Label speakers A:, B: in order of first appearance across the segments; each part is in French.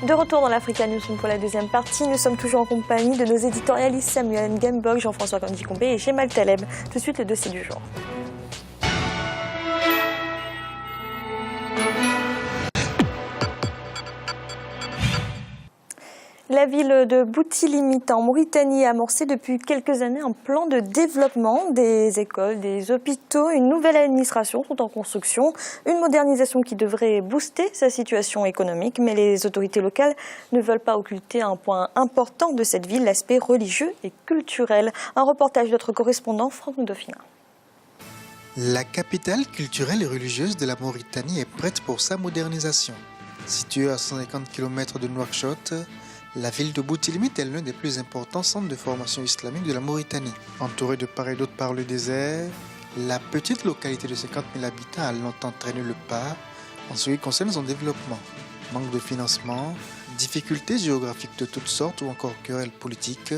A: De retour dans l'Africa News pour la deuxième partie, nous sommes toujours en compagnie de nos éditorialistes Samuel Ngembog, Jean-François Kandji-Kombé et Jemal Taleb. Tout de suite, le dossier du jour. La ville de Boutilimite en Mauritanie a amorcé depuis quelques années un plan de développement des écoles, des hôpitaux. Une nouvelle administration sont en construction, une modernisation qui devrait booster sa situation économique. Mais les autorités locales ne veulent pas occulter un point important de cette ville, l'aspect religieux et culturel. Un reportage de notre correspondant Franck Dauphin.
B: La capitale culturelle et religieuse de la Mauritanie est prête pour sa modernisation. Située à 150 km de Nouakchott, la ville de Boutilimite est l'un des plus importants centres de formation islamique de la Mauritanie. Entourée de part et d'autre par le désert, la petite localité de 50 000 habitants a longtemps traîné le pas en ce qui concerne son développement. Manque de financement, difficultés géographiques de toutes sortes ou encore querelles politiques,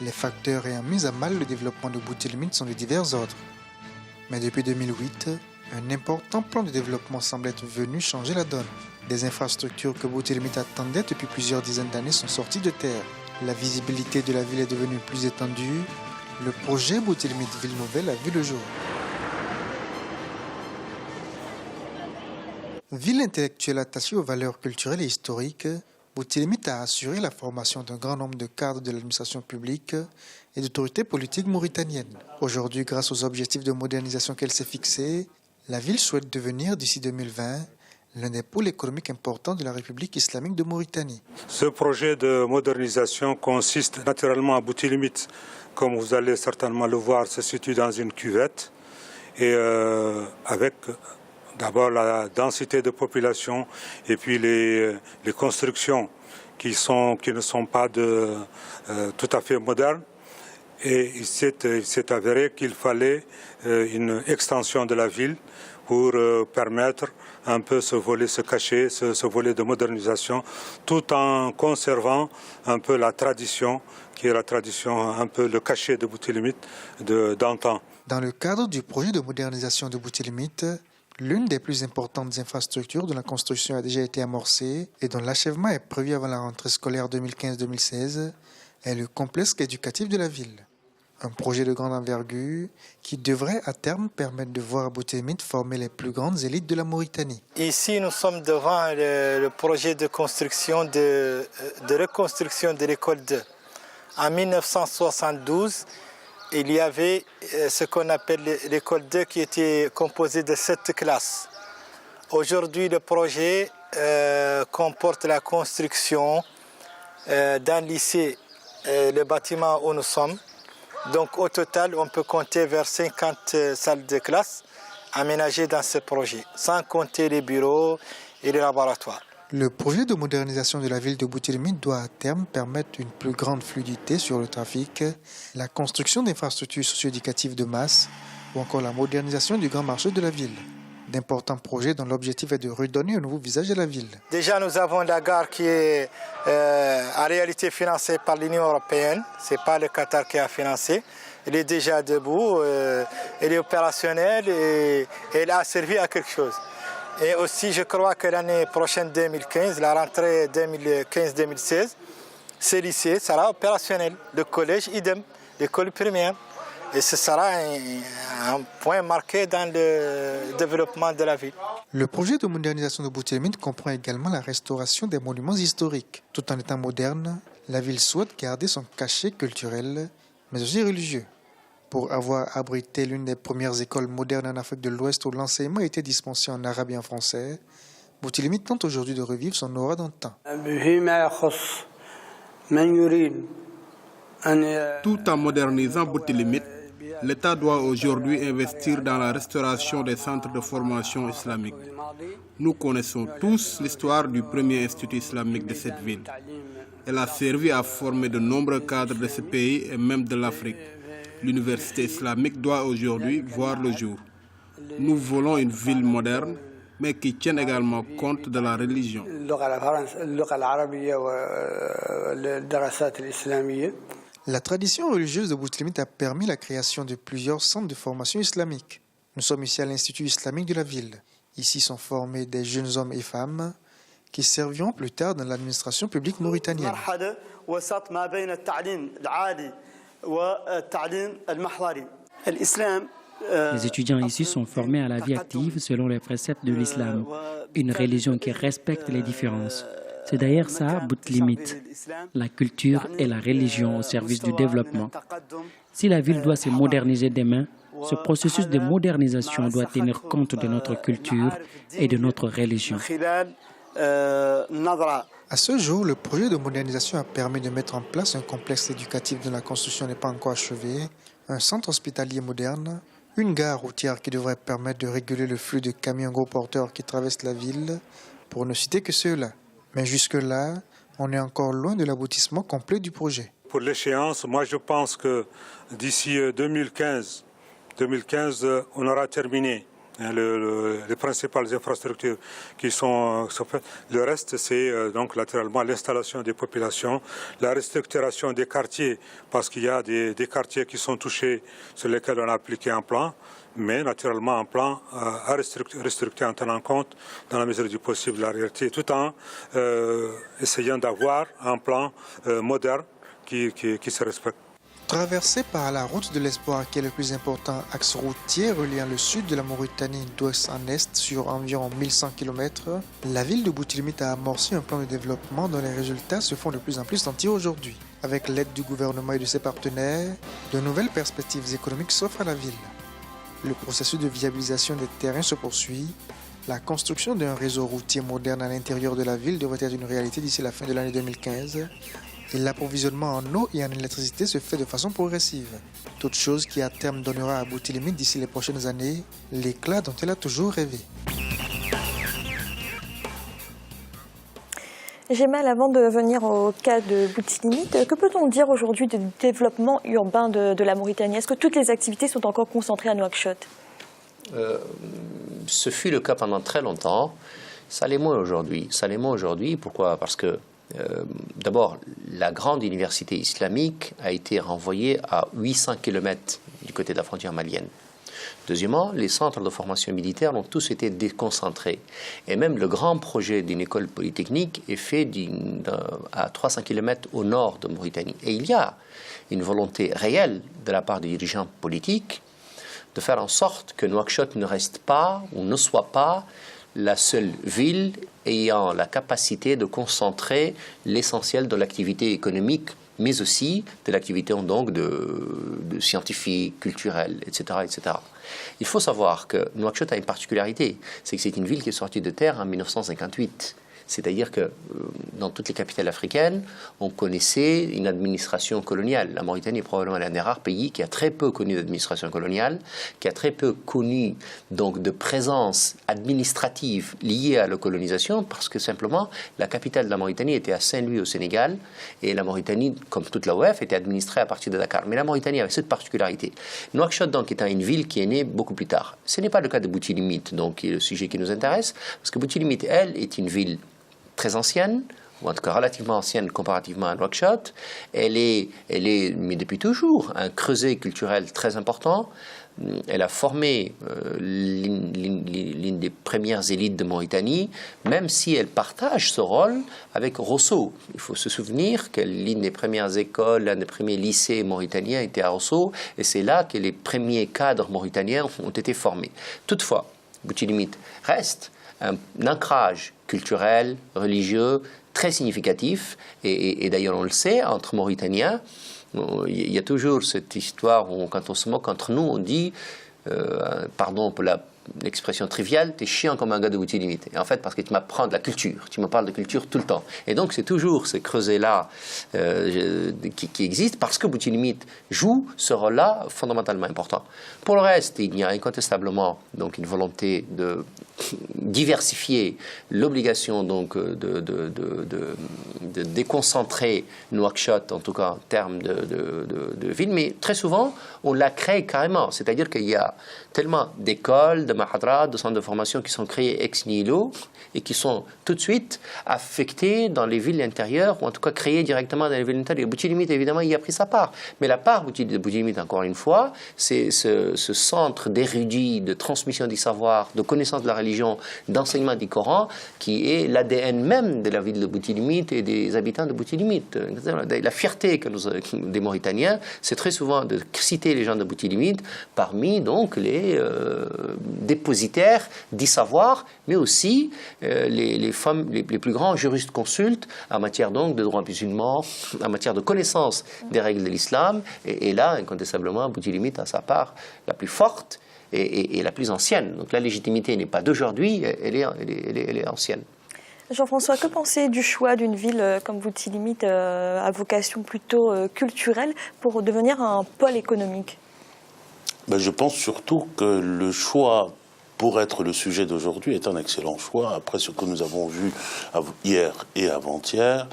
B: les facteurs ayant mis à mal le développement de Boutilimite sont de divers ordres. Mais depuis 2008, un important plan de développement semble être venu changer la donne. Des infrastructures que Boutilimite attendait depuis plusieurs dizaines d'années sont sorties de terre. La visibilité de la ville est devenue plus étendue. Le projet Boutilimite Ville Nouvelle a vu le jour. Ville intellectuelle attachée aux valeurs culturelles et historiques, Boutilimite a assuré la formation d'un grand nombre de cadres de l'administration publique et d'autorités politiques mauritaniennes. Aujourd'hui, grâce aux objectifs de modernisation qu'elle s'est fixés, la ville souhaite devenir, d'ici 2020, l'un des pôles économiques importants de la République islamique de Mauritanie.
C: Ce projet de modernisation consiste naturellement à Boutilimite. Comme vous allez certainement le voir, se situe dans une cuvette et avec d'abord la densité de population et puis les constructions qui ne sont pas tout à fait modernes. Et il s'est avéré qu'il fallait une extension de la ville pour permettre un peu ce volet, ce volet de modernisation, tout en conservant un peu la tradition, qui est la tradition, un peu le cachet de Boutilimite d'antan.
B: Dans le cadre du projet de modernisation de Boutilimite, l'une des plus importantes infrastructures dont la construction a déjà été amorcée et dont l'achèvement est prévu avant la rentrée scolaire 2015-2016 est le complexe éducatif de la ville. Un projet de grande envergure qui devrait à terme permettre de voir Boutilimite former les plus grandes élites de la Mauritanie.
D: Ici, nous sommes devant le projet de construction de reconstruction de l'école 2. En 1972, il y avait ce qu'on appelle l'école 2 qui était composée de 7 classes. Aujourd'hui, le projet comporte la construction d'un lycée, le bâtiment où nous sommes. Donc au total, on peut compter vers 50 salles de classe aménagées dans ce projet, sans compter les bureaux et les laboratoires.
B: Le projet de modernisation de la ville de Boutilimite doit à terme permettre une plus grande fluidité sur le trafic, la construction d'infrastructures socio-éducatives de masse ou encore la modernisation du grand marché de la ville. D'importants projets dont l'objectif est de redonner un nouveau visage à la ville.
D: Déjà, nous avons la gare qui est en réalité financée par l'Union européenne. Ce n'est pas le Qatar qui a financé. Elle est déjà debout, elle est opérationnelle et elle a servi à quelque chose. Et aussi, je crois que l'année prochaine, 2015, la rentrée 2015-2016, ce lycée sera opérationnel. Le collège, idem, l'école primaire. Et ce sera un point marqué dans le développement de la ville.
B: Le projet de modernisation de Boutilimite comprend également la restauration des monuments historiques. Tout en étant moderne, la ville souhaite garder son cachet culturel, mais aussi religieux. Pour avoir abrité l'une des premières écoles modernes en Afrique de l'Ouest où l'enseignement était dispensé en arabe et en français, Boutilimite tente aujourd'hui de revivre son aura d'antan.
E: Tout en modernisant Boutilimite, l'État doit aujourd'hui investir dans la restauration des centres de formation islamique. Nous connaissons tous l'histoire du premier institut islamique de cette ville. Elle a servi à former de nombreux cadres de ce pays et même de l'Afrique. L'université islamique doit aujourd'hui voir le jour. Nous voulons une ville moderne, mais qui tienne également compte de la religion.
B: La tradition religieuse de Boutilimite a permis la création de plusieurs centres de formation islamique. Nous sommes ici à l'Institut islamique de la ville. Ici sont formés des jeunes hommes et femmes qui serviront plus tard dans l'administration publique mauritanienne.
F: Les étudiants ici sont formés à la vie active selon les préceptes de l'islam, une religion qui respecte les différences. C'est d'ailleurs ça, Boutilimit, la culture et la religion au service du développement. Si la ville doit se moderniser demain, ce processus de modernisation doit tenir compte de notre culture et de notre religion.
B: À ce jour, le projet de modernisation a permis de mettre en place un complexe éducatif dont la construction n'est pas encore achevée, un centre hospitalier moderne, une gare routière qui devrait permettre de réguler le flux de camions gros porteurs qui traversent la ville, pour ne citer que ceux-là. Mais jusque-là, on est encore loin de l'aboutissement complet du projet.
C: Pour l'échéance, moi je pense que d'ici 2015, on aura terminé les principales infrastructures qui sont faites. Le reste, c'est donc naturellement l'installation des populations, la restructuration des quartiers, parce qu'il y a des quartiers qui sont touchés sur lesquels on a appliqué un plan, mais naturellement un plan à restructurer en tenant compte, dans la mesure du possible, de la réalité, tout en essayant d'avoir un plan moderne qui se respecte.
B: Traversée par la route de l'espoir, qui est le plus important axe routier reliant le sud de la Mauritanie d'ouest en est sur environ 1100 km, la ville de Boutilimit a amorcé un plan de développement dont les résultats se font de plus en plus sentir aujourd'hui. Avec l'aide du gouvernement et de ses partenaires, de nouvelles perspectives économiques s'offrent à la ville. Le processus de viabilisation des terrains se poursuit. La construction d'un réseau routier moderne à l'intérieur de la ville devrait être une réalité d'ici la fin de l'année 2015. Et l'approvisionnement en eau et en électricité se fait de façon progressive. Toute chose qui à terme donnera à Boutilimit d'ici les prochaines années l'éclat dont elle a toujours rêvé.
A: Gemal, avant de venir au cas de Boutilimit, que peut-on dire aujourd'hui du développement urbain de la Mauritanie? Est-ce que toutes les activités sont encore concentrées à Nouakchott?
G: Ce fut le cas pendant très longtemps. Ça l'est moins aujourd'hui. Pourquoi? Parce que d'abord, la grande université islamique a été renvoyée à 800 km du côté de la frontière malienne. Deuxièmement, les centres de formation militaire ont tous été déconcentrés. Et même le grand projet d'une école polytechnique est fait à 300 km au nord de Mauritanie. Et il y a une volonté réelle de la part des dirigeants politiques de faire en sorte que Nouakchott ne reste pas ou ne soit pas la seule ville ayant la capacité de concentrer l'essentiel de l'activité économique, mais aussi de l'activité donc de scientifique, culturelle, etc., etc. Il faut savoir que Nouakchott a une particularité, c'est que c'est une ville qui est sortie de terre en 1958. C'est-à-dire que dans toutes les capitales africaines, on connaissait une administration coloniale. La Mauritanie est probablement l'un des rares pays qui a très peu connu d'administration coloniale, qui a très peu connu donc de présence administrative liée à la colonisation, parce que simplement la capitale de la Mauritanie était à Saint-Louis au Sénégal, et la Mauritanie, comme toute la OEF, était administrée à partir de Dakar. Mais la Mauritanie avait cette particularité. Nouakchott donc étant une ville qui est née beaucoup plus tard. Ce n'est pas le cas de Boutilimit, donc qui est le sujet qui nous intéresse, parce que Boutilimit, elle, est une ville très ancienne, ou en tout cas relativement ancienne comparativement à Nouakchott. Elle est, mais depuis toujours, un creuset culturel très important. Elle a formé l'une des premières élites de Mauritanie, même si elle partage ce rôle avec Rosso. Il faut se souvenir que l'une des premières écoles, l'un des premiers lycées mauritaniens était à Rosso, et c'est là que les premiers cadres mauritaniens ont été formés. Toutefois, Boutilimit reste un ancrage culturel, religieux, très significatif, et d'ailleurs on le sait, entre Mauritaniens, il y a toujours cette histoire où quand on se moque entre nous, on dit, pardon pour l'expression triviale, t'es chiant comme un gars de Boutilimit. Et en fait, parce que tu m'apprends de la culture, tu me parles de culture tout le temps. Et donc c'est toujours ce creuset-là qui existe, parce que Boutilimit joue ce rôle-là fondamentalement important. Pour le reste, il y a incontestablement donc une volonté de diversifier l'obligation donc de déconcentrer Nouakchott, en tout cas en termes de ville, mais très souvent on la crée carrément, c'est-à-dire qu'il y a tellement d'écoles, de mahadrat, de centres de formation qui sont créés ex nihilo et qui sont tout de suite affectés dans les villes intérieures, ou en tout cas créés directement dans les villes intérieures. Boutilmit, évidemment, y a pris sa part. Mais la part de Boutilmit, encore une fois, c'est ce centre d'érudits, de transmission du savoir, de connaissance de la religion, d'enseignement du Coran, qui est l'ADN même de la ville de Boutilmit et des habitants de Boutilmit. La fierté des Mauritaniens, c'est très souvent de citer les gens de Boutilmit parmi donc les dépositaires du savoir, mais aussi les plus grands juristes-consultes en matière donc de droit musulman, en matière de connaissance des règles de l'islam. Et là, incontestablement, Boutilmit a sa part la plus forte et la plus ancienne. Donc la légitimité n'est pas d'aujourd'hui, elle est ancienne.
A: Jean-François, que pensez du choix d'une ville comme Boutilmit à vocation plutôt culturelle pour devenir un pôle économique?
H: Je pense surtout que le choix pour être le sujet d'aujourd'hui est un excellent choix, après ce que nous avons vu hier et avant-hier,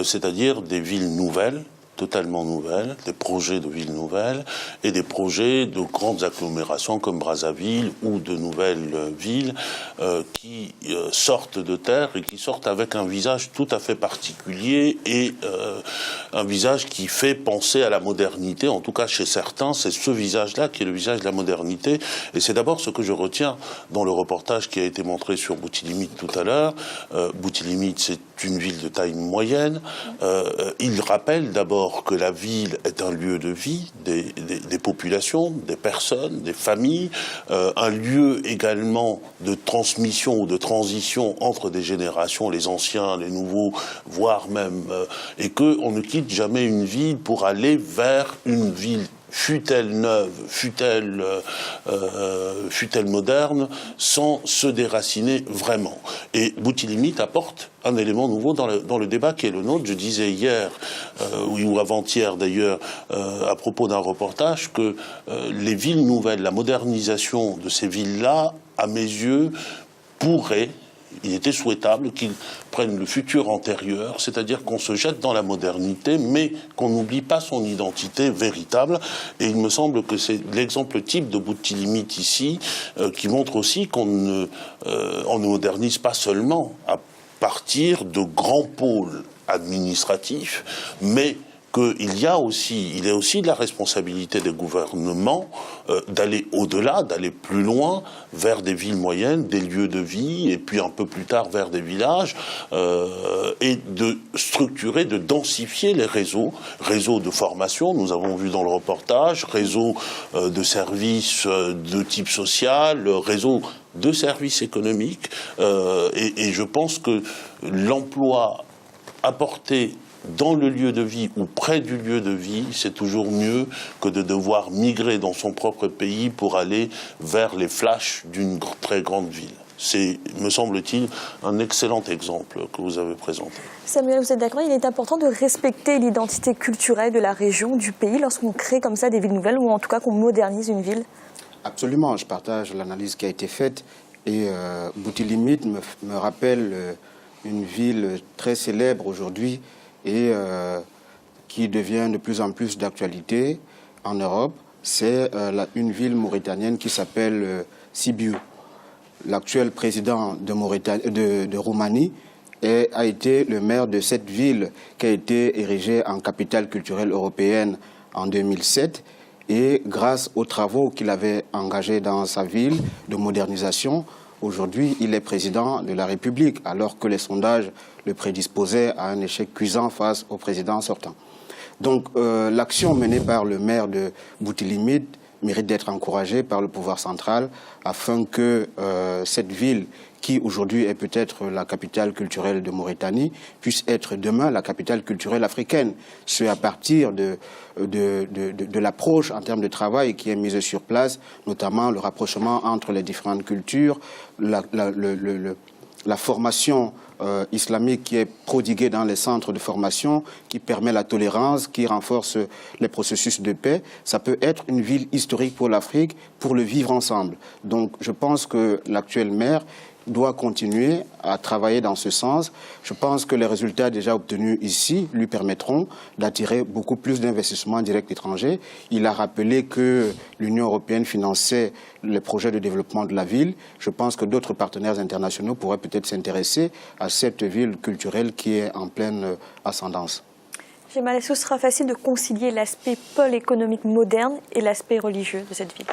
H: c'est-à-dire des villes nouvelles, totalement nouvelles, des projets de villes nouvelles et des projets de grandes agglomérations comme Brazzaville ou de nouvelles villes qui sortent de terre et qui sortent avec un visage tout à fait particulier et un visage qui fait penser à la modernité. En tout cas, chez certains, c'est ce visage-là qui est le visage de la modernité. Et c'est d'abord ce que je retiens dans le reportage qui a été montré sur Boutilmit tout à l'heure. Boutilmit, c'est une ville de taille moyenne. Il rappelle d'abord que la ville est un lieu de vie des populations, des personnes, des familles, un lieu également de transmission ou de transition entre des générations, les anciens, les nouveaux, voire même, et qu'on ne quitte jamais une ville pour aller vers une ville, fût-elle neuve, fût-elle moderne, sans se déraciner vraiment. Et Boutilmit apporte un élément nouveau dans le débat qui est le nôtre. Je disais hier, ou avant-hier d'ailleurs, à propos d'un reportage, que les villes nouvelles, la modernisation de ces villes-là, à mes yeux, pourrait... Il était souhaitable qu'ils prennent le futur antérieur, c'est-à-dire qu'on se jette dans la modernité, mais qu'on n'oublie pas son identité véritable. Et il me semble que c'est l'exemple type de Boutilmit ici, qui montre aussi qu'on ne modernise pas seulement à partir de grands pôles administratifs, mais qu'il est aussi de la responsabilité des gouvernements d'aller au-delà, d'aller plus loin vers des villes moyennes, des lieux de vie, et puis un peu plus tard vers des villages, et de structurer, de densifier les réseaux de formation, nous avons vu dans le reportage, réseaux de services de type social, réseaux de services économiques, et je pense que l'emploi apporté dans le lieu de vie ou près du lieu de vie, c'est toujours mieux que de devoir migrer dans son propre pays pour aller vers les flashs d'une très grande ville. C'est, me semble-t-il, un excellent exemple que vous avez présenté.
A: Samuel, vous êtes d'accord? Il est important de respecter l'identité culturelle de la région, du pays, lorsqu'on crée comme ça des villes nouvelles, ou en tout cas qu'on modernise une ville?
I: Absolument, je partage l'analyse qui a été faite. Et Boutilmit me rappelle une ville très célèbre aujourd'hui, et qui devient de plus en plus d'actualité en Europe, c'est une ville mauritanienne qui s'appelle Sibiu. L'actuel président de Roumanie a été le maire de cette ville qui a été érigée en capitale culturelle européenne en 2007. Et grâce aux travaux qu'il avait engagés dans sa ville de modernisation, aujourd'hui, il est président de la République, alors que les sondages le prédisposaient à un échec cuisant face au président sortant. Donc, l'action menée par le maire de Boutilmit mérite d'être encouragée par le pouvoir central afin que cette ville, qui aujourd'hui est peut-être la capitale culturelle de Mauritanie, puisse être demain la capitale culturelle africaine. C'est à partir de l'approche en termes de travail qui est mise sur place, notamment le rapprochement entre les différentes cultures, la formation islamique qui est prodiguée dans les centres de formation, qui permet la tolérance, qui renforce les processus de paix. Ça peut être une ville historique pour l'Afrique, pour le vivre ensemble. Donc je pense que l'actuel maire doit continuer à travailler dans ce sens. Je pense que les résultats déjà obtenus ici lui permettront d'attirer beaucoup plus d'investissements directs étrangers. Il a rappelé que l'Union européenne finançait les projets de développement de la ville. Je pense que d'autres partenaires internationaux pourraient peut-être s'intéresser à cette ville culturelle qui est en pleine ascendance.
A: Jemal, est-ce que ce sera facile de concilier l'aspect pôle économique moderne et l'aspect religieux de cette ville?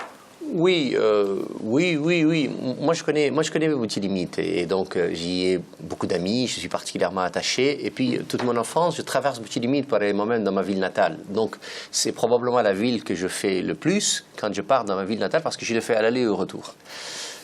G: Oui. Moi, je connais Boutilimite et donc j'y ai beaucoup d'amis, je suis particulièrement attaché. Et puis, toute mon enfance, je traverse Boutilimite pour aller moi-même dans ma ville natale. Donc, c'est probablement la ville que je fais le plus quand je pars dans ma ville natale parce que je le fais à l'aller et au retour.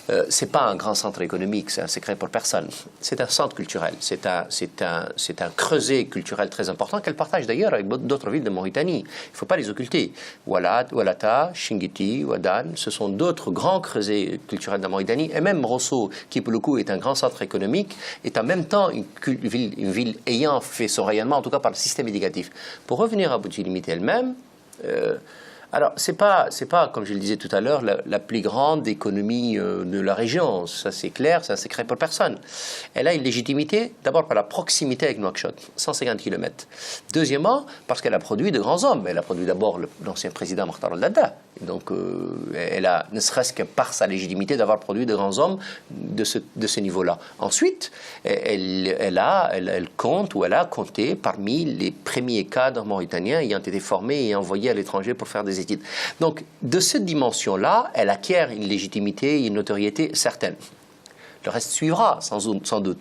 G: Ce n'est pas un grand centre économique, c'est un secret pour personne. C'est un centre culturel, c'est un creuset culturel très important qu'elle partage d'ailleurs avec d'autres villes de Mauritanie. Il ne faut pas les occulter. Oualata, Chinguitti, Ouadane, ce sont d'autres grands creusets culturels de la Mauritanie. Et même Rosso, qui pour le coup est un grand centre économique, est en même temps une ville ayant fait son rayonnement, en tout cas par le système éducatif. Pour revenir à Boutilimite elle-même, alors, c'est pas, comme je le disais tout à l'heure, la plus grande économie de la région. Ça, c'est clair, c'est un secret pour personne. Elle a une légitimité, d'abord par la proximité avec Nouakchott, 150 km. Deuxièmement, parce qu'elle a produit de grands hommes. Elle a produit d'abord l'ancien président Mokhtar Al-Daddah. Donc, elle a, ne serait-ce que par sa légitimité d'avoir produit de grands hommes de ce niveau-là. Ensuite, elle compte ou elle a compté parmi les premiers cadres mauritaniens ayant été formés et envoyés à l'étranger pour faire des études. Donc, de cette dimension-là, elle acquiert une légitimité et une notoriété certaine. Le reste suivra, sans doute.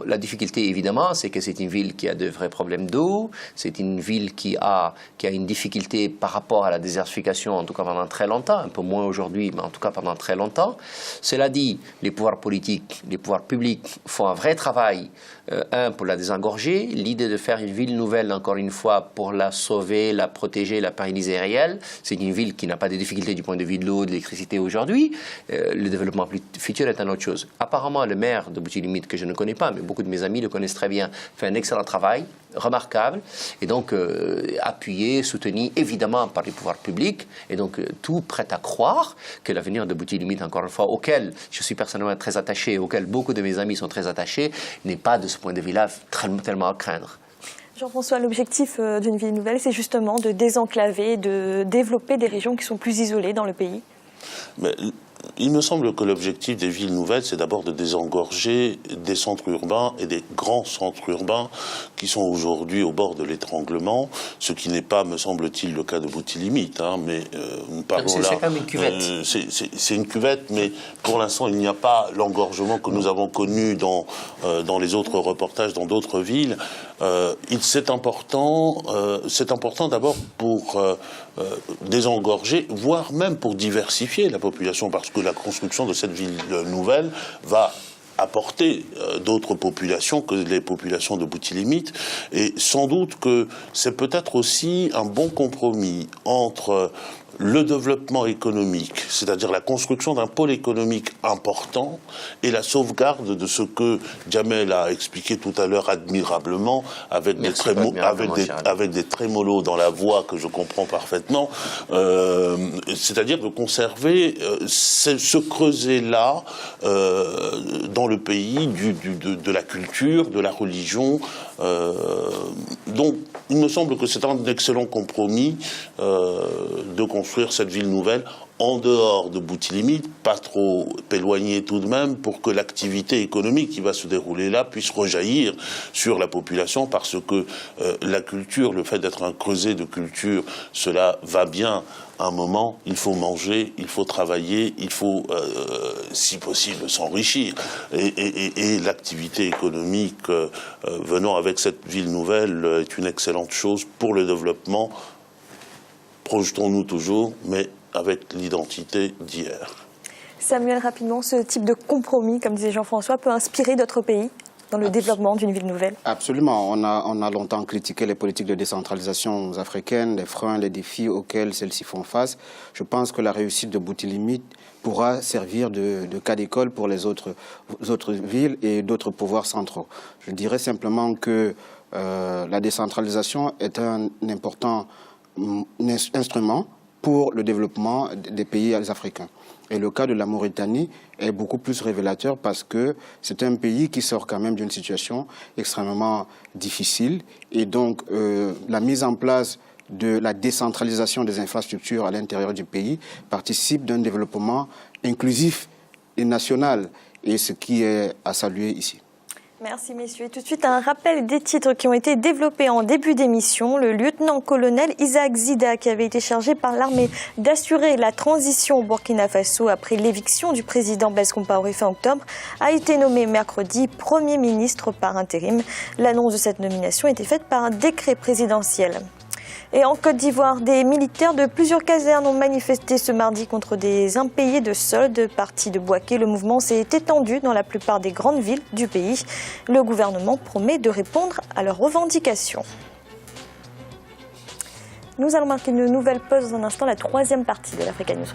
G: La difficulté, évidemment, c'est que c'est une ville qui a de vrais problèmes d'eau. C'est une ville qui a une difficulté par rapport à la désertification, en tout cas pendant très longtemps, un peu moins aujourd'hui, mais en tout cas pendant très longtemps. Cela dit, les pouvoirs politiques, les pouvoirs publics font un vrai travail, pour la désengorger. L'idée de faire une ville nouvelle, encore une fois, pour la sauver, la protéger, la pérenniser réelle. C'est une ville qui n'a pas de difficultés du point de vue de l'eau, de l'électricité aujourd'hui. Le développement futur est une autre chose. Apparemment, le maire de Boutilimite, que je ne connais pas, mais beaucoup de mes amis le connaissent très bien, fait un excellent travail, remarquable, et donc appuyé, soutenu évidemment par les pouvoirs publics, et donc tout prêt à croire que l'avenir de Boutilimite, encore une fois, auquel je suis personnellement très attaché, auquel beaucoup de mes amis sont très attachés, n'est pas de ce point de vue-là tellement à craindre.
A: Jean-François, l'objectif d'une ville nouvelle, c'est justement de désenclaver, de développer des régions qui sont plus isolées dans le pays.
H: Mais il me semble que l'objectif des villes nouvelles, c'est d'abord de désengorger des centres urbains et des grands centres urbains qui sont aujourd'hui au bord de l'étranglement, ce qui n'est pas, me semble-t-il, le cas de Boutilimite. Mais nous parlons là.
G: C'est quand même une cuvette.
H: C'est une cuvette, mais pour l'instant, il n'y a pas l'engorgement que nous avons connu dans les autres reportages, dans d'autres villes. C'est important d'abord pour désengorger, voire même pour diversifier la population, parce que la construction de cette ville nouvelle va apporter d'autres populations que les populations de Boutilimite. Et sans doute que c'est peut-être aussi un bon compromis entre le développement économique, c'est-à-dire la construction d'un pôle économique important, et la sauvegarde de ce que Jamel a expliqué tout à l'heure admirablement, avec des trémolos dans la voix que je comprends parfaitement, c'est-à-dire de conserver ce creuset-là dans le pays de la culture, de la religion. Donc, il me semble que c'est un excellent compromis de construire cette ville nouvelle en dehors de Boutilimite, pas trop éloignée tout de même, pour que l'activité économique qui va se dérouler là puisse rejaillir sur la population, parce que la culture, le fait d'être un creuset de culture, cela va bien. À un moment, il faut manger, il faut travailler, il faut, si possible, s'enrichir. Et l'activité économique venant avec cette ville nouvelle est une excellente chose pour le développement. Projetons-nous toujours, mais avec l'identité d'hier.
A: Samuel, rapidement, ce type de compromis, comme disait Jean-François, peut inspirer d'autres pays dans le développement d'une ville nouvelle?
I: Absolument. On a longtemps critiqué les politiques de décentralisation africaines, les freins, les défis auxquels celles-ci font face. Je pense que la réussite de Boutilimite pourra servir de cas d'école pour les autres villes et d'autres pouvoirs centraux. Je dirais simplement que la décentralisation est un important instrument pour le développement des pays africains. Et le cas de la Mauritanie est beaucoup plus révélateur parce que c'est un pays qui sort quand même d'une situation extrêmement difficile. Et donc, la mise en place de la décentralisation des infrastructures à l'intérieur du pays participe d'un développement inclusif et national. Et ce qui est à saluer ici.
A: Merci messieurs. Et tout de suite, un rappel des titres qui ont été développés en début d'émission. Le lieutenant-colonel Isaac Zida, qui avait été chargé par l'armée d'assurer la transition au Burkina Faso après l'éviction du président Blaise Compaoré fin octobre, a été nommé mercredi Premier ministre par intérim. L'annonce de cette nomination a été faite par un décret présidentiel. Et en Côte d'Ivoire, des militaires de plusieurs casernes ont manifesté ce mardi contre des impayés de soldes. Parti de Bouaké, le mouvement s'est étendu dans la plupart des grandes villes du pays. Le gouvernement promet de répondre à leurs revendications. Nous allons marquer une nouvelle pause dans un instant, la troisième partie de l'Africa News.